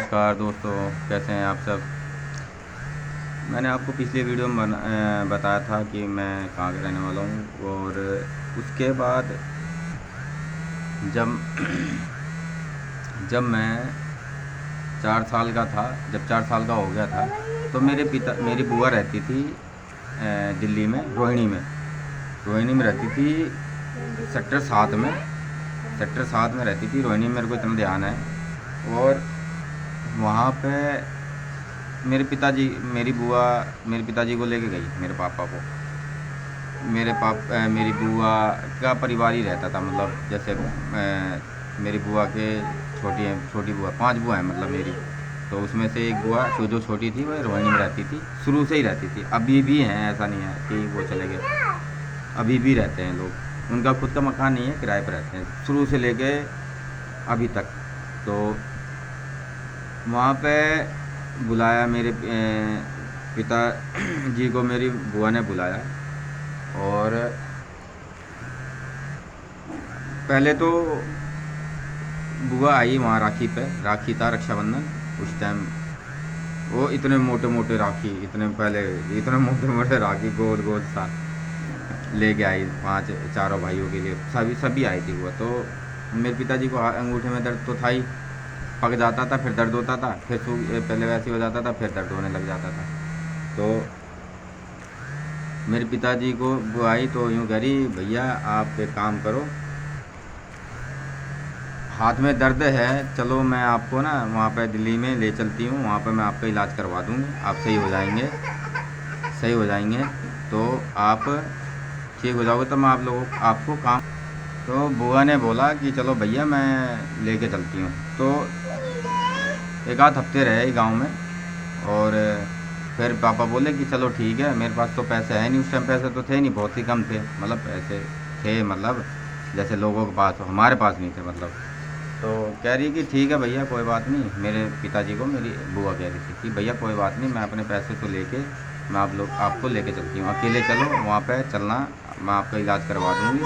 नमस्कार दोस्तों, कैसे हैं आप सब। मैंने आपको पिछली वीडियो में बताया था कि मैं कहाँ का रहने वाला हूँ। और उसके बाद जब जब मैं 4 साल का था, जब 4 साल का हो गया था, तो मेरी बुआ रहती थी दिल्ली में, रोहिणी में रहती थी, सेक्टर 7 में रहती थी रोहिणी में। मेरे को इतना ध्यान है। और वहाँ पे मेरी पिताजी को लेके गई, मेरे पापा को। मेरी बुआ का परिवार ही रहता था, मतलब जैसे मेरी बुआ के छोटी बुआ, 5 बुआ हैं मतलब मेरी। तो उसमें से एक बुआ जो छोटी थी वह रोहिणी में रहती थी, शुरू से ही रहती थी। अभी भी हैं, ऐसा नहीं है कि वो चले गए, अभी भी रहते हैं लोग। उनका खुद का मकान नहीं है, किराए पर रहते हैं शुरू से लेके अभी तक। तो वहाँ पे बुलाया मेरे पिता जी को, मेरी बुआ ने बुलाया। और पहले तो बुआ आई वहाँ, राखी था, रक्षाबंधन उस टाइम। वो इतने मोटे मोटे राखी, इतने मोटे मोटे राखी गोल गोल सा लेके आई, 5 चारों भाइयों के लिए, सभी आई थी वो। तो मेरे पिताजी को अंगूठे में दर्द तो था ही, पक जाता था, फिर दर्द होता था, फिर पहले वैसे हो जाता था, फिर दर्द होने लग जाता था। तो मेरे पिताजी को वो आई तो यूँ कह रही, भैया आप एक काम करो, हाथ में दर्द है, चलो मैं आपको ना वहाँ पे दिल्ली में ले चलती हूँ, वहाँ पे मैं आपका इलाज करवा दूँगी, आप सही हो जाएंगे। तो आप ठीक हो जाओगे तो मैं आपको काम। तो बुआ ने बोला कि चलो भैया मैं लेके चलती हूँ। तो एक आध हफ्ते रहे गांव में। और फिर पापा बोले कि चलो ठीक है, मेरे पास तो पैसे है नहीं, उस टाइम पैसे तो थे नहीं, बहुत ही कम थे, मतलब पैसे थे, मतलब जैसे लोगों के पास हो, हमारे पास नहीं थे मतलब। तो कह रही कि ठीक है भैया कोई बात नहीं, मेरे पिताजी को मेरी बुआ कह रही थी कि भैया कोई बात नहीं, मैं अपने पैसे तो लेके मैं आपको लेके चलती हूँ, अकेले चलो वहाँ पे चलना, मैं आपका इलाज करवा दूँगी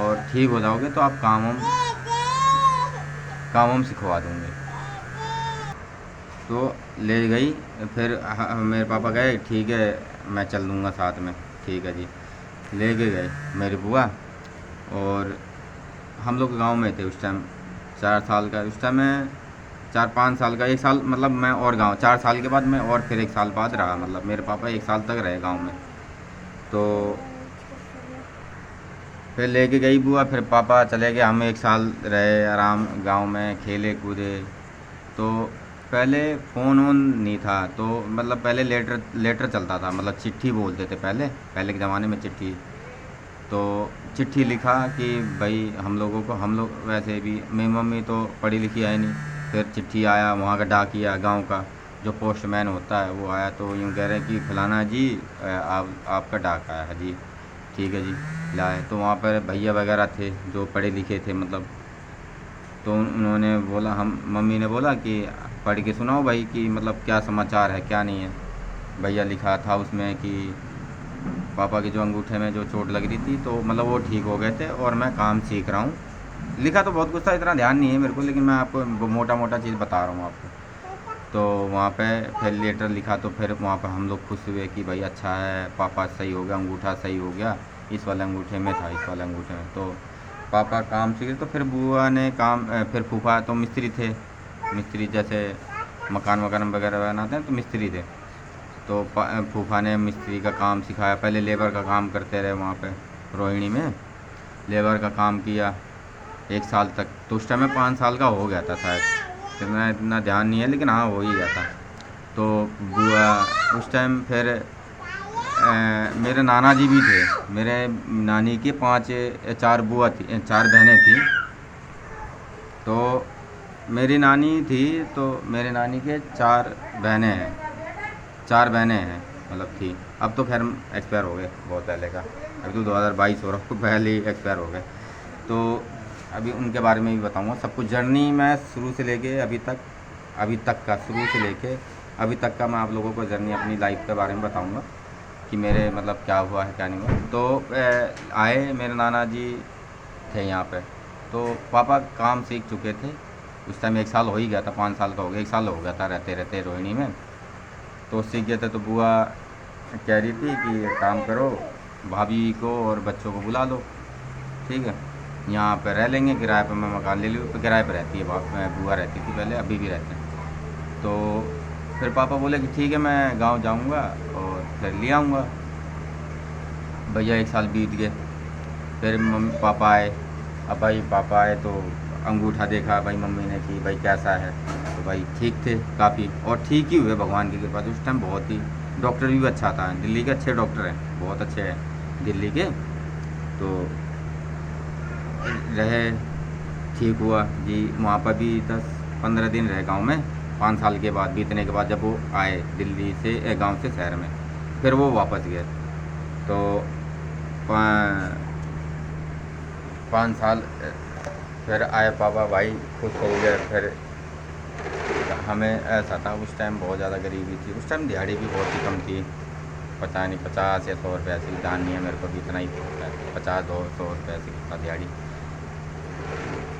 और ठीक हो जाओगे तो आप काम वाम सिखवा दूँगी। तो ले गई। फिर मेरे पापा गए, ठीक है मैं चल दूँगा साथ में, ठीक है जी। ले के गए मेरी बुआ। और हम लोग गांव में थे उस टाइम, 4 साल का उस टाइम मैं, 4-5 साल का, 1 साल मतलब मैं और गांव, 4 साल के बाद मैं और फिर 1 साल बाद रहा, मतलब मेरे पापा 1 साल तक रहे गांव में। तो फिर लेके गई बुआ, फिर पापा चले गए, हम 1 साल रहे आराम गांव में, खेले कूदे। तो पहले फ़ोन वोन नहीं था, तो मतलब पहले लेटर चलता था, मतलब चिट्ठी बोलते थे पहले के ज़माने में चिट्ठी। तो चिट्ठी लिखा कि भाई हम लोग वैसे भी, मेरी मम्मी तो पढ़ी लिखी है नहीं। फिर चिट्ठी आया वहाँ का, डाकिया गांव का जो पोस्टमैन होता है वो आया, तो यूँ कह रहे हैं कि फलाना जी आपका डाक आया है जी, ठीक है जी लाए। तो वहाँ पर भैया वगैरह थे जो पढ़े लिखे थे मतलब। तो उन्होंने बोला, हम मम्मी ने बोला कि पढ़ के सुनाओ भाई कि मतलब क्या समाचार है क्या नहीं है। भैया लिखा था उसमें कि पापा के जो अंगूठे में जो चोट लग रही थी तो मतलब वो ठीक हो गए थे और मैं काम सीख रहा हूँ। लिखा तो बहुत कुछ था, इतना ध्यान नहीं है मेरे को, लेकिन मैं आपको वो मोटा मोटा चीज़ बता रहा हूँ आपको। तो वहाँ पे फिर लेटर लिखा, तो फिर वहाँ पे हम लोग खुश हुए कि भाई अच्छा है, पापा सही हो गया, अंगूठा सही हो गया, इस वाले अंगूठे में था, इस वाले अंगूठे में। तो पापा काम सीखे। तो फिर बुआ ने काम, फिर फूफा तो मिस्त्री थे, मिस्त्री जैसे मकान वकान वगैरह बनाते हैं तो मिस्त्री थे। तो फूफा ने मिस्त्री का काम सिखाया, पहले लेबर का काम करते रहे वहाँ पे रोहिणी में, लेबर का काम किया 1 साल तक। तो उस टाइम में 5 साल का हो गया था शायद, इतना ध्यान नहीं है, लेकिन हाँ हो ही गया था। तो बुआ उस टाइम फिर मेरे नाना जी भी थे, मेरे नानी के 4 बुआ थी, 4 बहनें थी। तो मेरी नानी थी, तो मेरे नानी के 4 बहनें हैं मतलब थी। अब तो खैर एक्सपायर हो गए बहुत पहले का, अभी तो 2022 हो रहा है, पहले ही एक्सपायर हो गए। तो अभी उनके बारे में भी बताऊंगा सब कुछ, जर्नी मैं शुरू से लेके अभी तक का, शुरू से लेके अभी तक का मैं आप लोगों को जर्नी अपनी लाइफ के बारे में बताऊंगा कि मेरे मतलब क्या हुआ है क्या नहीं हुआ। तो आए मेरे नाना जी थे यहाँ पे। तो पापा काम सीख चुके थे उस टाइम 1 साल हो ही गया था, 5 साल का हो गया, 1 साल हो गया था रहते रहते रोहिणी में। तो सीख गए थे। तो बुआ कह रही थी कि एक काम करो, भाभी को और बच्चों को बुला लो, ठीक है, यहाँ पे रह लेंगे, किराए पे मैं मकान ले लूँ। तो किराए पे रहती है बुआ रहती थी पहले, अभी भी रहते हैं। तो फिर पापा बोले कि ठीक है मैं गांव जाऊंगा और फिर ले आऊँगा। भैया 1 साल बीत गए। फिर मम्मी पापा आए। अब भाई पापा आए तो अंगूठा देखा भाई मम्मी ने कि भाई कैसा है। तो भाई ठीक थे काफ़ी, और ठीक ही हुए भगवान की कृपा से। उस टाइम बहुत ही, डॉक्टर भी अच्छा था, दिल्ली के अच्छे डॉक्टर हैं, बहुत अच्छे हैं दिल्ली के। तो रहे, ठीक हुआ जी। वहाँ पर भी 10-15 दिन रहे गांव में। 5 साल के बाद बीतने के बाद जब वो आए दिल्ली से, गांव से शहर में, फिर वो वापस गए। तो 5 साल फिर आए पापा, भाई खुश हो गए। फिर हमें ऐसा था उस टाइम बहुत ज़्यादा गरीबी थी, उस टाइम दिहाड़ी भी बहुत ही कम थी, पता नहीं 50 या 100 रुपये, ऐसी ध्यान नहीं है मेरे को भी, इतना ही 50-100 रुपये ऐसी कितना दिहाड़ी।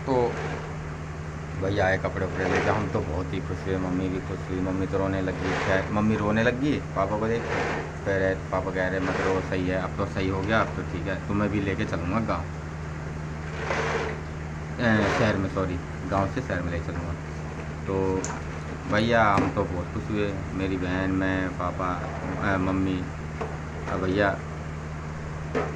तो भैया आए कपड़े वपड़े लेके, हम तो बहुत ही खुश हुए, मम्मी भी खुश हुई। मम्मी तो रोने लगी, मम्मी रोने लगी पापा को देख। फिर पापा कह रहे मत रो, सही है, अब तो सही हो गया, अब तो ठीक है, तुम्हें भी लेके चलूँगा गाँव, शहर में, सॉरी, गांव से शहर में ले चलूँगा। तो भैया हम तो बहुत खुश हुए, मेरी बहन, मैं, पापा, मम्मी और भैया।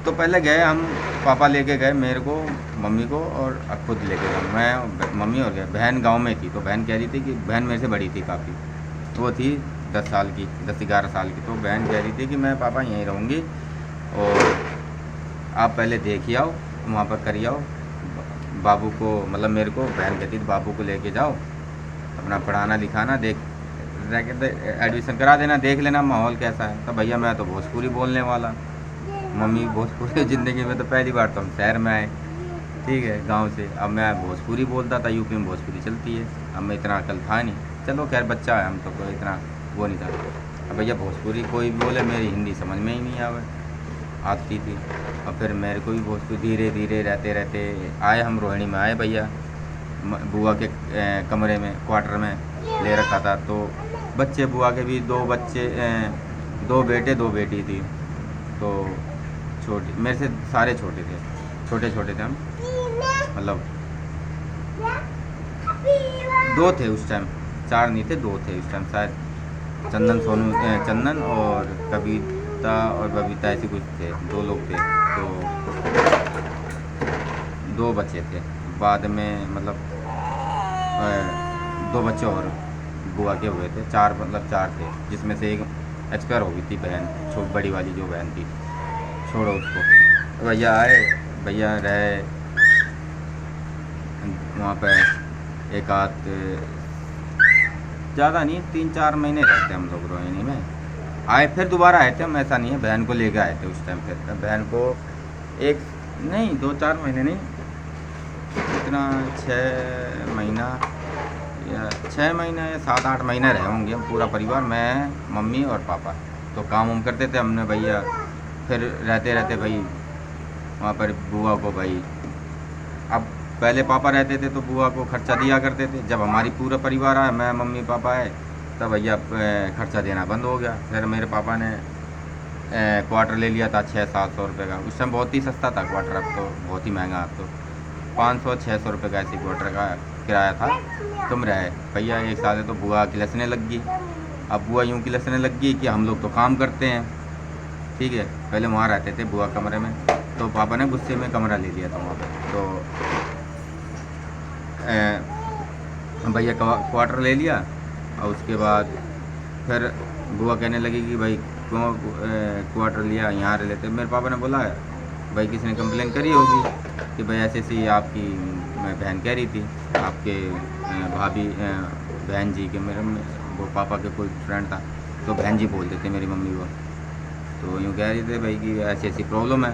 तो पहले गए हम, पापा लेके गए मेरे को, मम्मी को, और खुद लेके गए मैं, मम्मी और गए। बहन गांव में थी, तो बहन कह रही थी कि बहन मेरे से बड़ी थी काफ़ी, तो वो थी 10 साल की, 10-11 साल की। तो बहन कह रही थी कि मैं पापा यहीं रहूँगी और आप पहले देख ही आओ, वहाँ पर करी आओ, बाबू को, मतलब मेरे को, बहन कहती थी बाबू को लेके जाओ, अपना पढ़ाना लिखाना, देख एडमिशन करा देना, देख लेना माहौल कैसा है। तो भैया मैं तो भोजपुरी बोलने वाला, मम्मी भोजपुरी ज़िंदगी में तो पहली बार तो हम शहर में आए, ठीक है, गांव से। अब मैं भोजपुरी बोलता था, यूपी में भोजपुरी चलती है, अब मैं इतना अकल था नहीं, चलो खैर बच्चा है, हम तो कोई इतना वो नहीं था। अब भैया भोजपुरी कोई भी बोले, मेरी हिंदी समझ में ही नहीं आती थी। और फिर मेरे को भी भोजपुरी धीरे धीरे रहते रहते आए, हम रोहिणी में आए भैया, बुआ के कमरे में, क्वार्टर में ले रखा था। तो बच्चे, बुआ के भी 2 बच्चे, 2 बेटे 2 बेटी थी। तो छोटे, मेरे से सारे छोटे थे, छोटे छोटे थे हम, मतलब 2 थे उस टाइम, 4 नहीं थे, 2 थे उस टाइम शायद। चंदन, सोनू, चंदन और कविता और बबीता, ऐसे कुछ थे, 2 लोग थे। तो 2 बच्चे थे बाद में, मतलब 2 बच्चे और बुआ के हुए थे, 4, मतलब 4 थे, जिसमें से एक एक्सपायर हो गई थी बहन, बड़ी वाली जो बहन थी, छोड़ो उसको। तो भैया आए, भैया रहे वहाँ पे एक आध, ज़्यादा नहीं, 3-4 महीने रहते हम लोग रोहिणी में। आए फिर दोबारा आए थे हम, ऐसा नहीं है, बहन को लेकर आए थे उस टाइम। फिर बहन को एक नहीं, 2-4 महीने नहीं, इतना 6 महीना या 6 महीना या 7-8 महीने रहे होंगे हम, पूरा परिवार, मैं, मम्मी और पापा। तो काम हम करते थे हमने भैया। फिर रहते रहते भाई वहाँ पर बुआ को, भाई अब पहले पापा रहते थे तो बुआ को खर्चा दिया करते थे। जब हमारी पूरा परिवार आया, मैं, मम्मी, पापा आए, तब भैया खर्चा देना बंद हो गया। फिर मेरे पापा ने क्वार्टर ले लिया था 600-700 रुपये का, उस टाइम बहुत ही सस्ता था क्वार्टर, अब तो बहुत ही महंगा, अब तो 500-600 रुपये का ऐसी क्वार्टर का किराया था। तुम रहे भैया 1 साल है, तो बुआ किलसने लग गई। अब बुआ यूँ किलसने लग गई कि हम लोग तो काम करते हैं, ठीक है, पहले वहाँ रहते थे बुआ कमरे में, तो पापा ने गुस्से में कमरा ले लिया था वहाँ पर। तो भैया क्वार्टर ले लिया, और उसके बाद फिर बुआ कहने लगी कि भाई क्यों क्वार्टर लिया, यहाँ रह लेते। मेरे पापा ने बोला भाई किसी ने कंप्लेन करी होगी कि भाई ऐसे ऐसी आपकी बहन कह रही थी, आपके भाभी, बहन जी के, मेरे वो पापा के कोई फ्रेंड था, तो बहन जी बोलते थे मेरी मम्मी को। तो यूँ कह रहे थे भाई कि ऐसी ऐसी प्रॉब्लम है।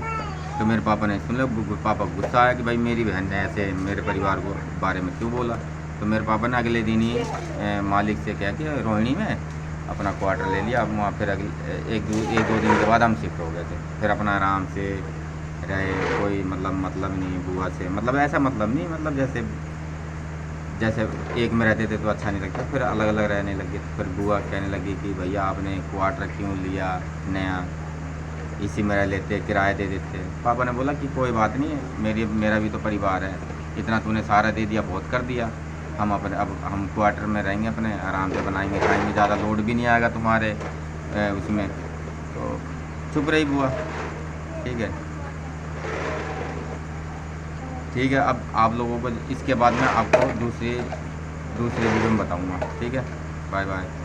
तो मेरे पापा ने सुन लिया, पापा को गुस्सा आया कि भाई मेरी बहन ने ऐसे मेरे परिवार को बारे में क्यों बोला। तो मेरे पापा ने अगले दिन ही मालिक से कह के रोहिणी में अपना क्वार्टर ले लिया। अब वहाँ फिर अगले 1-2 दिन के बाद हम शिफ्ट हो गए थे। फिर अपना आराम से रहे, कोई मतलब नहीं बुआ से, मतलब ऐसा मतलब नहीं, मतलब जैसे जैसे एक में रहते थे तो अच्छा नहीं लगता, फिर अलग अलग रहने लगे। तो फिर बुआ कहने लगी कि भैया आपने क्वार्टर क्यों लिया नया, इसी में रह लेते, किराया दे देते। पापा ने बोला कि कोई बात नहीं है, मेरा भी तो परिवार है, इतना तूने सारा दे दिया, बहुत कर दिया। अब हम क्वार्टर में रहेंगे, अपने आराम से बनाएंगे खाएंगे, ज़्यादा लोड भी नहीं आएगा तुम्हारे उसमें। तो चुप रही बुआ। ठीक है, ठीक है। अब आप लोगों को इसके बाद में आपको दूसरे वीडियो में बताऊंगा। ठीक है, बाय बाय।